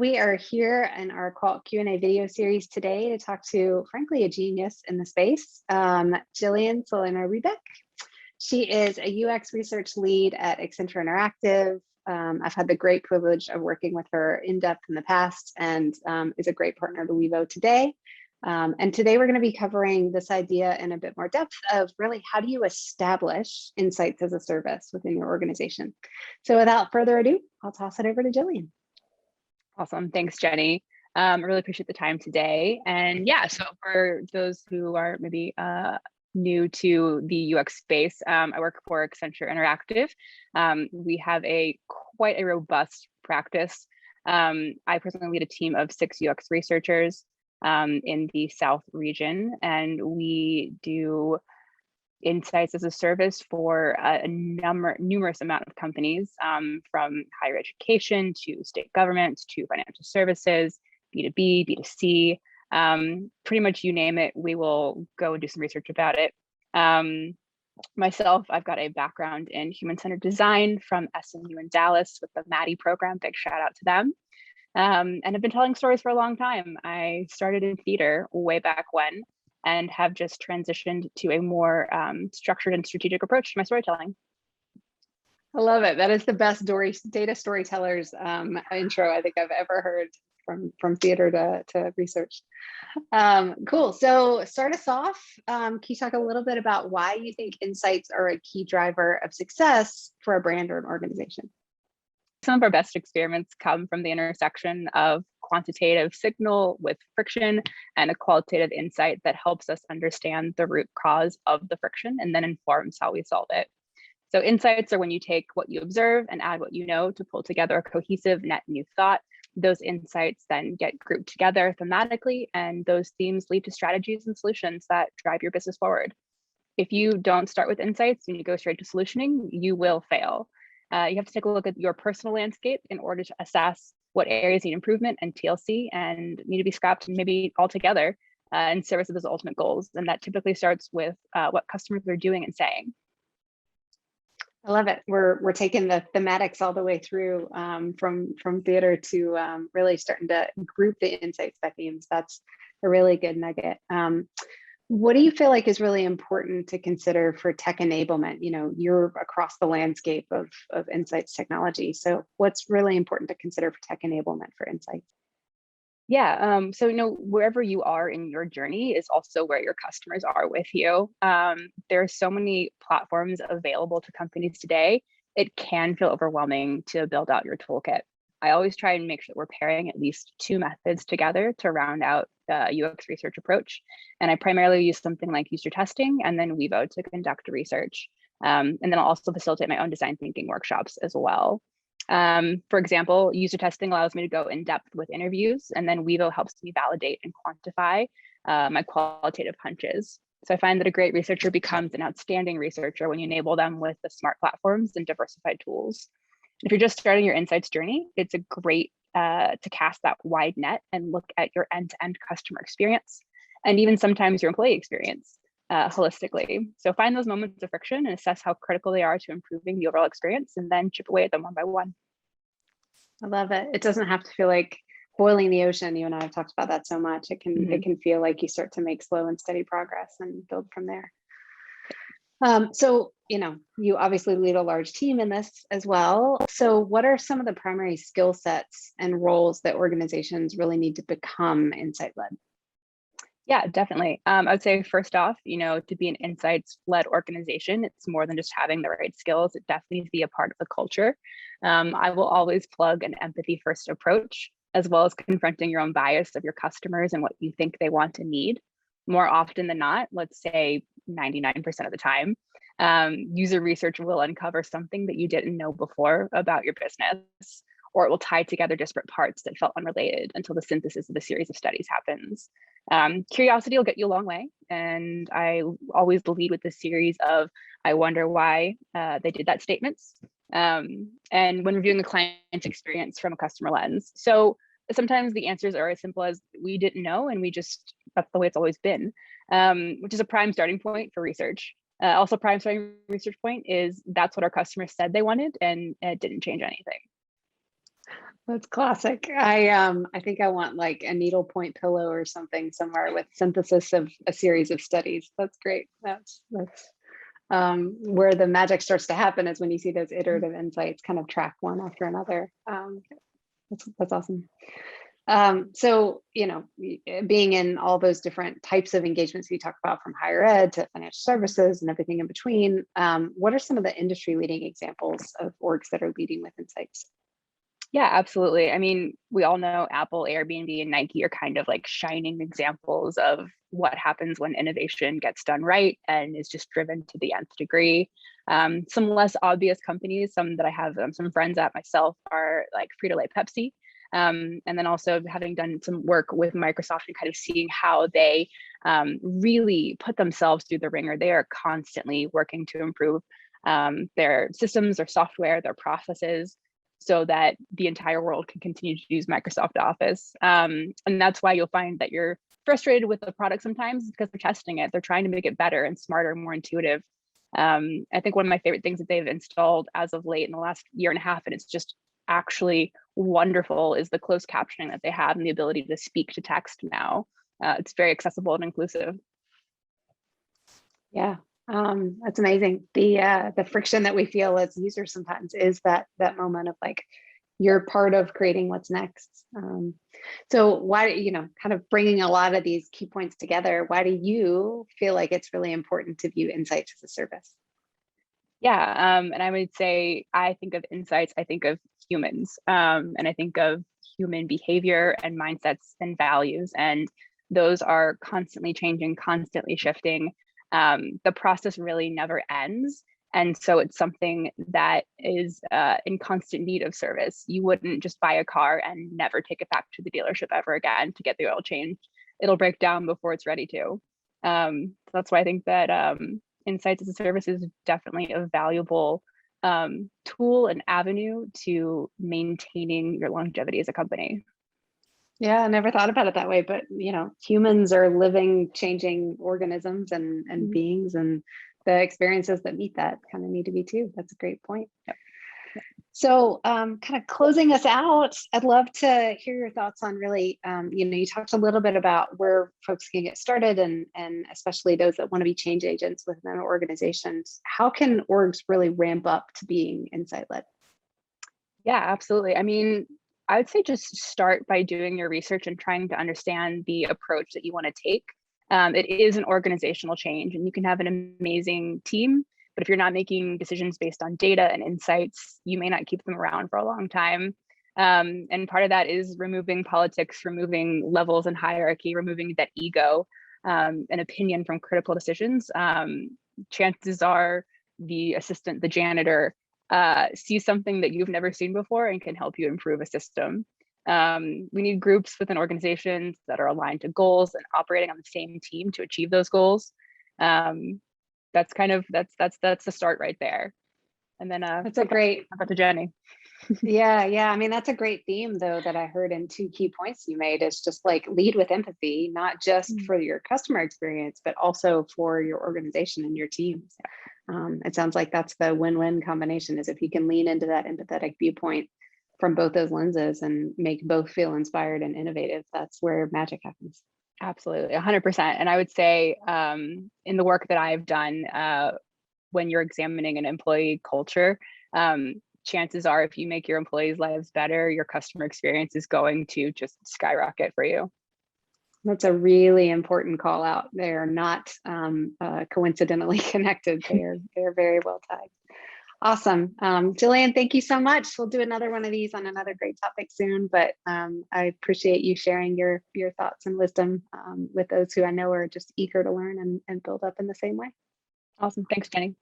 we are here in our Qualt Q&A video series today to talk to, frankly, a genius in the space, Jillian Salona-Riebeck. She is a UX research lead at Accenture Interactive. I've had the great privilege of working with her in depth in the past and is a great partner to Wevo today. And today we're going to be covering this idea in a bit more depth of really how do you establish insights as a service within your organization. So without further ado, I'll toss it over to Jillian. Awesome. Thanks, Jenny. I really appreciate the time today. And yeah, so for those who are maybe new to the UX space, I work for Accenture Interactive. We have quite a robust practice. I personally lead a team of 6 UX researchers in the South region, and we do insights as a service for a numerous amount of companies, from higher education to state governments to financial services, B2B, B2C, pretty much you name it, we will go and do some research about it. Myself, I've got a background in human-centered design from SMU in Dallas with the Maddie program, big shout out to them. And I've been telling stories for a long time. I started in theater way back when, and have just transitioned to a more structured and strategic approach to my storytelling. I love it. That is the best data storytellers intro I think I've ever heard from theater to research. Cool. So start us off. Can you talk a little bit about why you think insights are a key driver of success for a brand or an organization? Some of our best experiments come from the intersection of quantitative signal with friction and a qualitative insight that helps us understand the root cause of the friction and then informs how we solve it. So insights are when you take what you observe and add what you know to pull together a cohesive net new thought. Those insights then get grouped together thematically, and those themes lead to strategies and solutions that drive your business forward. If you don't start with insights and you go straight to solutioning, you will fail. You have to take a look at your personal landscape in order to assess what areas need improvement and TLC and need to be scrapped and maybe altogether in service of those ultimate goals. And that typically starts with what customers are doing and saying. I love it. We're taking the thematics all the way through from theater to really starting to group the insights by themes. That's a really good nugget. What do you feel like is really important to consider for tech enablement? You know, you're across the landscape of insights technology. So what's really important to consider for tech enablement for insights? Yeah, so wherever you are in your journey is also where your customers are with you. There are so many platforms available to companies today. It can feel overwhelming to build out your toolkit. I always try and make sure that we're pairing at least 2 methods together to round out the UX research approach. And I primarily use something like user testing and then Wevo to conduct research. And then I'll also facilitate my own design thinking workshops as well. For example, user testing allows me to go in depth with interviews, and then Wevo helps me validate and quantify my qualitative hunches. So I find that a great researcher becomes an outstanding researcher when you enable them with the smart platforms and diversified tools. If you're just starting your insights journey, it's a great to cast that wide net and look at your end-to-end customer experience, and even sometimes your employee experience holistically. So find those moments of friction and assess how critical they are to improving the overall experience, and then chip away at them one by one. I love it. It doesn't have to feel like boiling the ocean. You and I have talked about that so much. It can feel like you start to make slow and steady progress and build from there. So, you obviously lead a large team in this as well. So what are some of the primary skill sets and roles that organizations really need to become insight-led? Yeah, definitely. I would say first off, to be an insights-led organization, it's more than just having the right skills. It definitely needs to be a part of the culture. I will always plug an empathy-first approach, as well as confronting your own bias of your customers and what you think they want and need. More often than not, let's say 99% of the time, user research will uncover something that you didn't know before about your business, or it will tie together disparate parts that felt unrelated until the synthesis of a series of studies happens. Curiosity will get you a long way, and I always lead with this series of I wonder why they did that statements, and when reviewing the client experience from a customer lens. So sometimes the answers are as simple as we didn't know, and that's the way it's always been, which is a prime starting point for research. Also, prime starting research point is that's what our customers said they wanted, and it didn't change anything. That's classic. I think I want like a needlepoint pillow or something somewhere with synthesis of a series of studies. That's great. That's where the magic starts to happen, is when you see those iterative insights kind of track one after another. That's awesome. So, being in all those different types of engagements we talked about, from higher ed to financial services and everything in between, what are some of the industry leading examples of orgs that are leading with insights? Yeah, absolutely. I mean, we all know Apple, Airbnb, and Nike are kind of like shining examples of what happens when innovation gets done right and is just driven to the nth degree. Some less obvious companies, some that I have some friends at myself, are like Frito-Lay, Pepsi. And then also having done some work with Microsoft and kind of seeing how they really put themselves through the ringer. They are constantly working to improve their systems, their software, their processes, so that the entire world can continue to use Microsoft Office. And that's why you'll find that you're frustrated with the product sometimes, because they're testing it. They're trying to make it better and smarter, more intuitive. I think one of my favorite things that they've installed as of late in the last year and a half, and it's just actually wonderful, is the closed captioning that they have and the ability to speak to text now. It's very accessible and inclusive. Yeah, that's amazing. The friction that we feel as users sometimes is that moment of like, you're part of creating what's next. So why, kind of bringing a lot of these key points together, why do you feel like it's really important to view insights as a service? Yeah, and I would say, I think of insights, I think of humans, and I think of human behavior and mindsets and values, and those are constantly changing, constantly shifting. The process really never ends. And so it's something that is in constant need of service. You wouldn't just buy a car and never take it back to the dealership ever again to get the oil changed. It'll break down before it's ready to. So that's why I think that Insights as a service is definitely a valuable tool and avenue to maintaining your longevity as a company. Yeah, I never thought about it that way, but humans are living, changing organisms and beings, and the experiences that meet that kind of need to be too. That's a great point. Yep. So kind of closing us out, I'd love to hear your thoughts on really, you talked a little bit about where folks can get started, and especially those that want to be change agents within organizations. How can orgs really ramp up to being insight led? Yeah, absolutely. I mean, I would say just start by doing your research and trying to understand the approach that you want to take. It is an organizational change, and you can have an amazing team, but if you're not making decisions based on data and insights, you may not keep them around for a long time. And part of that is removing politics, removing levels and hierarchy, removing that ego and opinion from critical decisions. Chances are the assistant, the janitor, see something that you've never seen before and can help you improve a system. We need groups within organizations that are aligned to goals and operating on the same team to achieve those goals. That's the start right there. And then That's a great, about to Jenny. yeah. I mean, that's a great theme though, that I heard in two key points you made, is just like lead with empathy, not just for your customer experience, but also for your organization and your teams. It sounds like that's the win-win combination, is if you can lean into that empathetic viewpoint from both those lenses and make both feel inspired and innovative, that's where magic happens. Absolutely, 100%. And I would say in the work that I've done, when you're examining an employee culture, chances are if you make your employees' lives better, your customer experience is going to just skyrocket for you. That's a really important call out. They are not coincidentally connected. They're very well tied. Awesome. Jillian, thank you so much. We'll do another one of these on another great topic soon, but I appreciate you sharing your thoughts and wisdom with those who I know are just eager to learn and build up in the same way. Awesome. Thanks, Jenny.